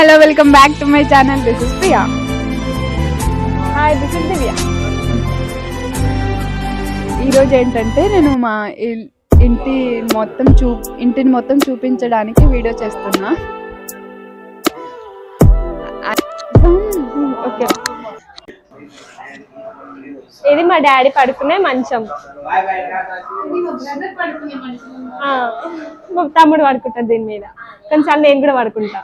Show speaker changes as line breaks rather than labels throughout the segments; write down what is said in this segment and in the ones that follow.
hello, welcome back to my channel. This is Priya.
Hi, this is Divya.
ఈరోజు ఏంటంటే నేను మా ఇంటిని మొత్తం చూపించడానికి వీడియో చేస్తున్నా.
ఓకే, ఇది మా డాడీ పడుకునే మంచం. మా తమ్ముడు పడుకుంటాడు దీని మీద, కొన్నిసార్లు నేను కూడా పడుకుంటా.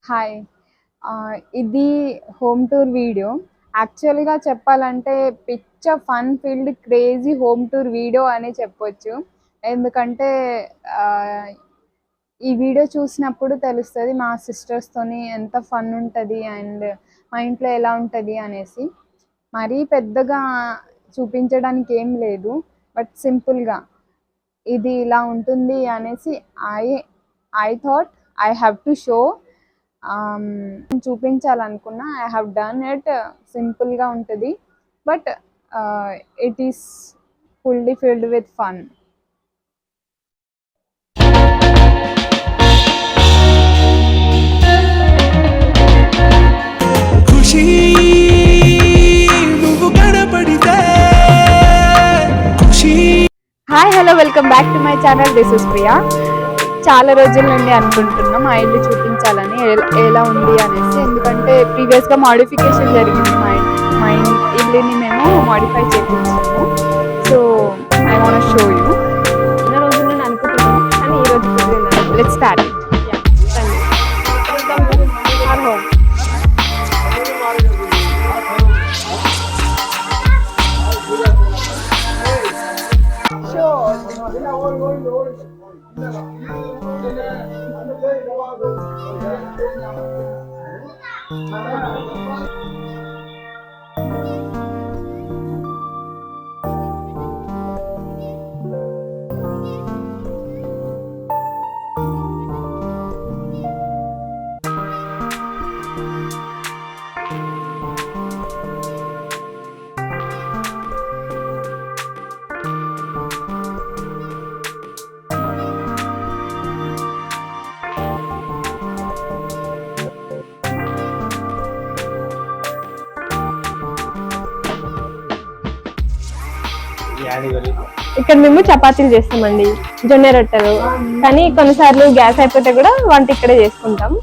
హాయ్, ఇది హోమ్ టూర్ వీడియో. యాక్చువల్గా చెప్పాలంటే పిచ్చ fun field crazy home tour video అని చెప్పొచ్చు. ఎందుకంటే ఈ వీడియో చూసినప్పుడు తెలుస్తుంది మా సిస్టర్స్తోని ఎంత ఫన్ ఉంటుంది అండ్ మా ఇంట్లో ఎలా ఉంటుంది అనేసి. మరీ పెద్దగా చూపించడానికి ఏం లేదు, బట్ సింపుల్గా ఇది ఇలా ఉంటుంది అనేసి I thought I have to show. చూపించాలనుకున్నా. I have done it. సింపుల్గా ఉంటుంది, but it is fully filled with fun. Hi, hello, welcome back to my channel. This is Priya. చాలా రోజుల నుండి అనుకుంటున్నాం మా ఇల్లు చూపించాలని, ఎలా ఉంది అనేసి. ఎందుకంటే ప్రీవియస్గా మాడిఫికేషన్ జరిగింది. మా ఇల్లుని మేము మాడిఫై చేయించాము. So I want show you.
ఎన్నో రోజులు నేను అనుకుంటున్నాను, కానీ ఈ రోజు కుదిరింది.
Let's start.
ఇక్కడ మేము చపాతీలు చేస్తామండి, జొన్న రొట్టెలు. కానీ కొన్నిసార్లు గ్యాస్ అయిపోతే కూడా వంట ఇక్కడే చేసుకుంటాం.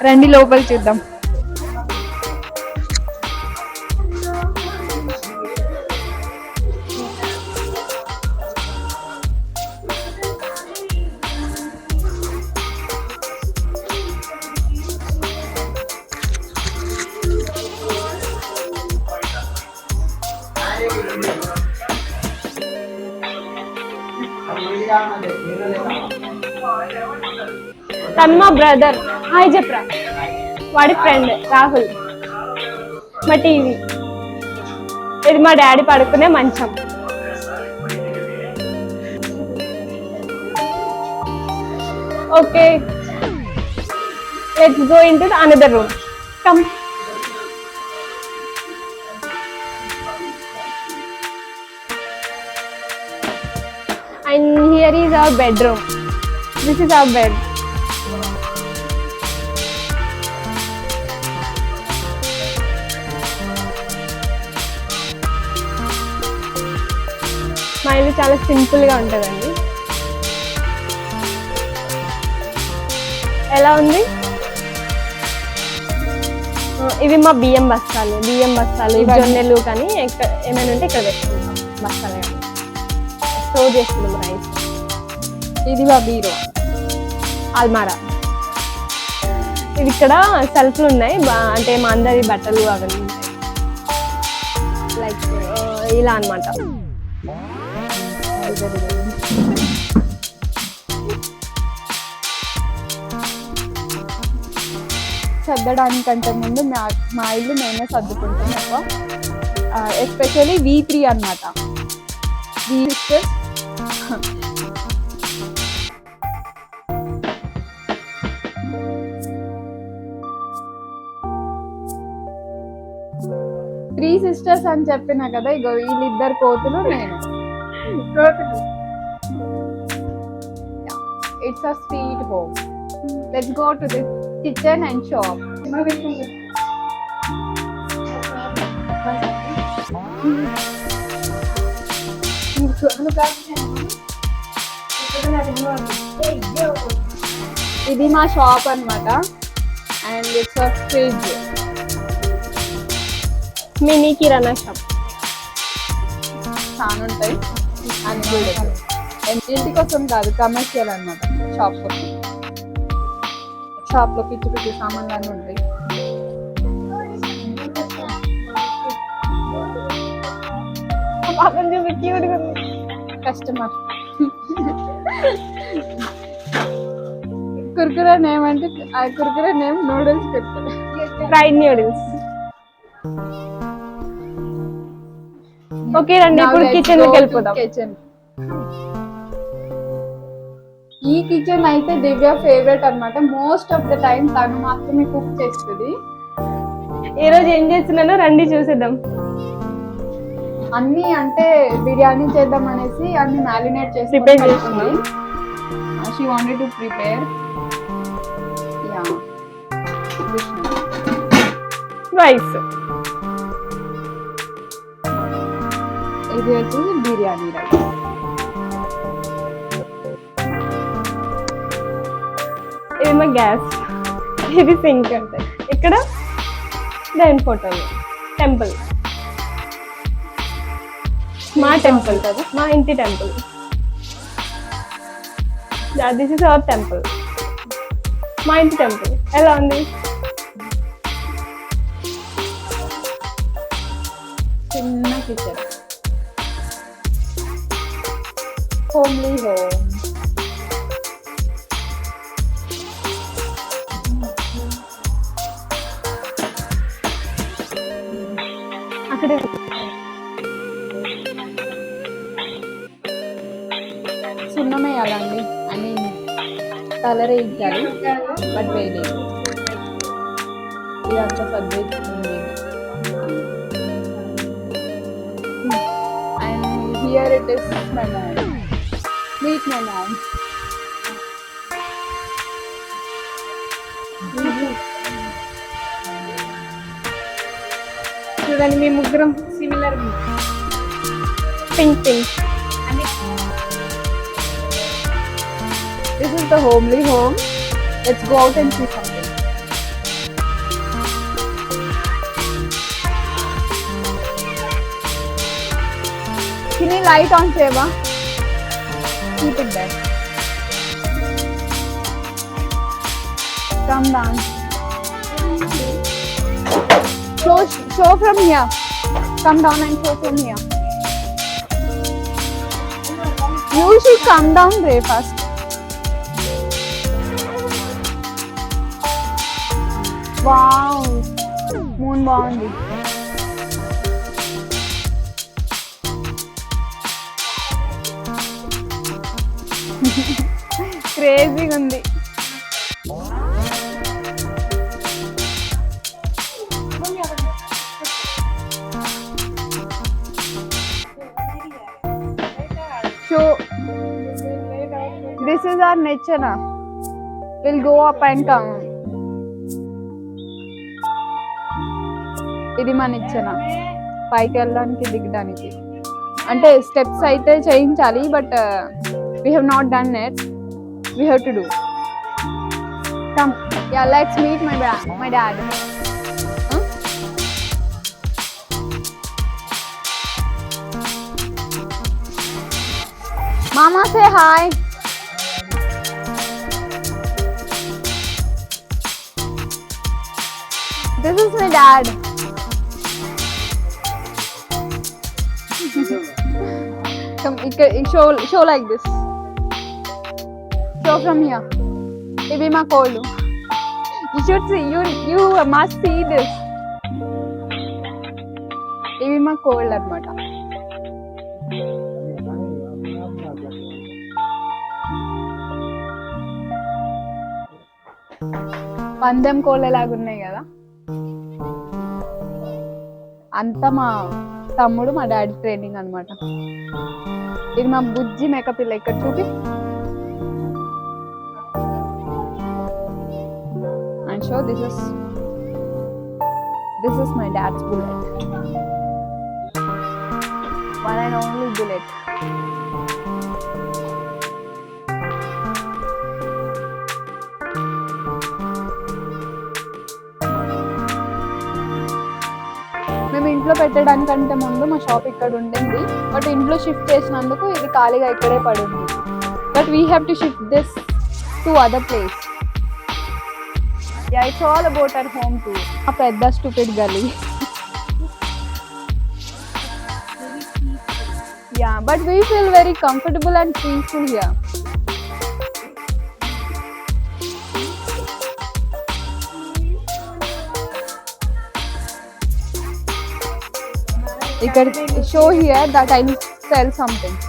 రండి లోపల చూద్దాం.
తను మా బ్రదర్. హాయ్ చెప్పరా. వాడి ఫ్రెండ్ రాహుల్. మా టీవీ. ఇది మా డాడీ పడుకునే మంచం. Okay, let's go in to another room. Come. And here is our bedroom. This is our bed. మా ఇల్లు చాలా సింపుల్ గా ఉంటుందండి. ఎలా ఉంది? ఇవి మా బియ్యం బస్తాలు, జొన్నెలు కానీ ఏమైనా ఉంటే ఇక్కడ పెట్టుకుంటాం బస్తాలు. కానీ స్టోర్ చేసుకుంటాం రైస్.
ఇది మా బీరో,
అల్మారా. ఇవి ఇక్కడ సెల్ఫ్లు ఉన్నాయి, అంటే మా అందరి బట్టలు అవన్నీ ఉంటాయి. లైక్ ఇలా అన్నమాట.
సర్దడానికంటే ముందు మా ఇల్లు మేమే సర్దుకుంటాం ఎక్కువ. ఎస్పెషల్లీ V3 అన్నమాట. త్రీ సిస్టర్స్ అని చెప్పినా కదా. ఇగో వీళ్ళిద్దరు కోతులు, నేను. it's a sweet home. Let's go to the kitchen and shop. ఇది మా షాప్ అన్నమాట and it's a fridge.
Mini kirana shop.
చాలా ఉంటాయి అన్ని కూడా ఇంటి కోసం కాదు, కమర్షియల్ అన్నమాట. షాప్ కోసం, షాప్ లో పిచ్చి పిచ్చి సామాన్లు అన్నీ ఉంటాయి.
పాపం చూపి క్యూట్ గా
కస్టమర్. కుర్కురే నేమ్ అంటే ఆ Kurkure name noodles Kurkure,
fried noodles. Okay రండి ఇప్పుడు కిచెన్ లోకి వెళ్ళిపోదాం.
కిచెన్, ఈ కిచెన్ అయితే దివ్య ఫేవరెట్ అన్నమాట. మోస్ట్ ఆఫ్ ద టైం తను మాత్రమే కుక్ చేస్తుంది.
ఈ రోజు ఏం చేస్తున్నానో రండి చూసేద్దాం.
అన్ని అంటే బిర్యానీ చేద్దాం అనేసి అన్ని మ్యారినేట్ చేసి
ప్రిపేర్ చేస్తుంది.
She wanted to prepare. Yeah,
rice.
ఇది వచ్చేసి బిర్యానీ రైస్.
ఇది మా గ్యాస్, ఇది సింక్ అంటే. ఇక్కడ దైన్ ఫోటోలు, టెంపుల్, మా టెంపుల్ కదా, మా ఇంటి temple. This is our temple, మా ఇంటి టెంపుల్. ఎలా ఉంది?
చిన్న కిచెన్, హోమ్లీ హోమ్.
అక్కడే
సున్నం వేయాలండి అని కలర్ వేయించాలి, బట్ వేయలేదు. ఇదంతా subject. And here it is my ma'am, meet my ma'am. చూడండి మీ ముగ్గురం similar.
Pink pink.
This is the homely home. Let's go out and see something. Can you light on, Seva? Keep it there. Come down. Show from here. Come down and show from here. You should come down, Ray, first. Wow, moon బాగుంది. క్రేజీగా ఉంది. So this is our nature now. We'll go up and down. ఇది మన ఇచ్చన పైకి వెళ్ళడానికి దిగడానికి. అంటే steps అయితే చేయించాలి, but we have not done it. We have to do. Come, ya, let's meet my dad. మామా say hi. This is my dad. Come, show like this. Show from here. Ivi ma cold. You should see. You must see this. Ivi ma cold anamata. పందెం కోళ్ళలాగా ఉన్నాయి కదా, అంతా మా తమ్ముడు మా daddy training అన్నమాట. ఇది మా బుజ్జి మేకపిల్ల. ఇక్కడ చూపి. show. This is my dad's bullet. One and only bullet. మేము ఇంట్లో పెట్టడానికంటే ముందు మా షాప్ ఇక్కడ ఉండింది, బట్ ఇంట్లో షిఫ్ట్ చేసినందుకు ఇది ఖాళీగా ఇక్కడే పడింది. But we have to shift this to other place. Ya, it's all about our home tour. ఆ పెద్ద స్టూపిడ్ గలీ. Ya, but we feel very comfortable and peaceful here. ఇక్కడ show here that I sell something.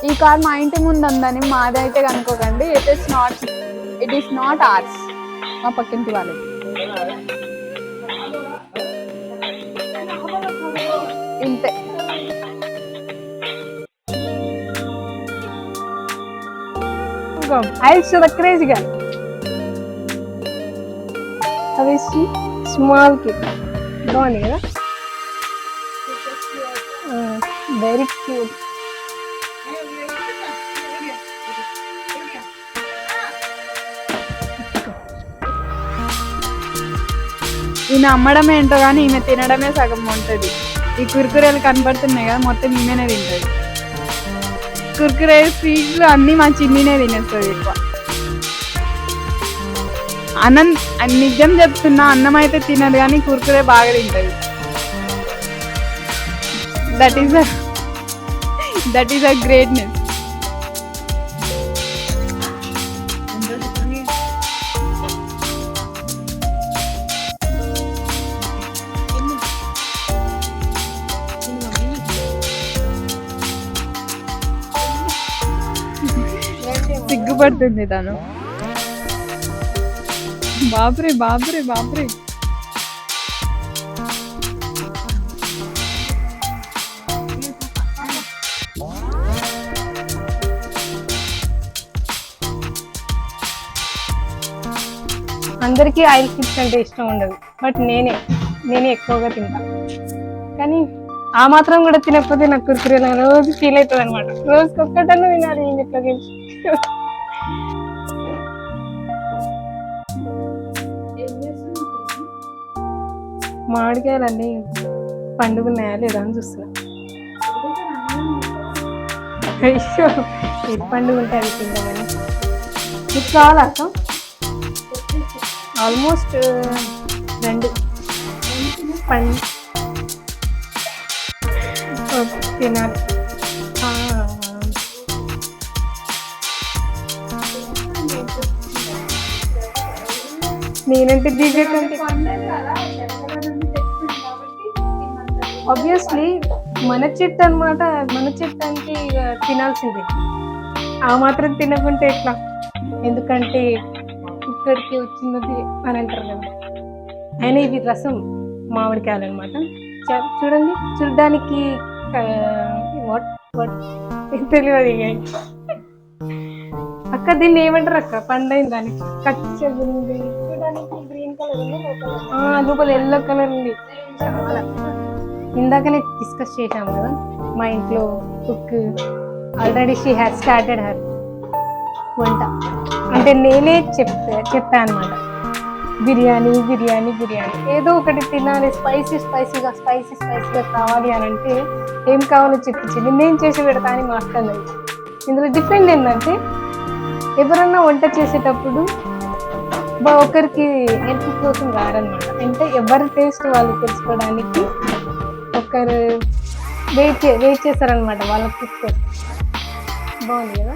ఈ car మా ఇంటి ముందు ఉందని మాదైతే కనుకోకండి. ఇట్ ఈస్ నాట్ ఆర్స్, మా పక్కింటి వాళ్ళది. ఇంతే.
I'll show the crazy girl. How is she? Small kid. బాగుంది కదా, వెరీ క్యూట్.
ఈమె అమ్మడమే ఏంటో కానీ ఈమె తినడమే సగం ఉంటుంది. ఈ కుర్కురేలు కనపడుతున్నాయి కదా, మొత్తం ఈమెనే తింటుంది. కుర్కురే స్వీట్లు అన్నీ మా చిన్నీనే తినేస్తుంది ఎక్కువ. అన్నం నిజం చెప్తున్నా, అన్నం అయితే తినదు కానీ కుర్కురే బాగా తింటుంది. That is a greatness. సిగ్గుపడుతుంది తను. బాపురే బాపురే బాపురే.
అందరికీ ఆయిల్ ఫుడ్స్ అంటే ఇష్టం ఉండదు, బట్ నేనే ఎక్కువగా తింటా. కానీ ఆ మాత్రం కూడా తినకపోతే నాకు కుర్కురేలా రోజు ఫీల్ అవుతుంది అనమాట. రోజుకి ఒక్కటన్నా తినాలి ఇంట్లో గెలిచి. మామిడికాయలన్నీ పండుగున్నాయా లేదా అని చూస్తున్నా. అయ్యో, ఇది పండుగ ఉంటే అది తిందామని. మీకు కావాలా అక్క? ఆల్మోస్ట్ 2 పండు తినాలి. నేనంటే దిగే కంటే ఆబ్వియస్లీ మన చెట్టు అనమాట. మన చెట్టు అంటే ఇక తినాల్సిందే. ఆ మాత్రం తినకుంటే ఎట్లా? ఎందుకంటే ఇక్కడికి వచ్చినది అని అంటారు కదా. అయినా ఇవి రసం మామిడికాయలు అనమాట. చూడండి, చూడడానికి తెలియదు. అక్క దీన్ని ఏమంటారు అక్క? పండైన దానికి కచ్చగా ఉంది, చూడడానికి గ్రీన్ కలర్ ఉంది, లోపల ఎల్లో కలర్ ఉంది. చాలా ఇందాకనే డిస్కస్ చేశాము కదా, మా ఇంట్లో cook already she has started her వంట. అంటే నేనే చెప్పాను అనమాట, బిర్యానీ బిర్యానీ బిర్యానీ ఏదో ఒకటి తినాలి, స్పైసీగా కావాలి అని అంటే ఏం కావాలో చెప్పించింది. నేను చేసి పెడతా అని మా అక్క అన్నది. ఇందులో డిఫరెంట్ ఏంటంటే, ఎవరన్నా వంట చేసేటప్పుడు ఒకరికి హెల్ప్ కోసం రారనమాట. అంటే ఎవరి టేస్ట్ వాళ్ళు తెలుసుకోవడానికి ఒకరు వెయిట్ చేస్తారనమాట వాళ్ళ కుక్ కోసం. బాగుంది కదా.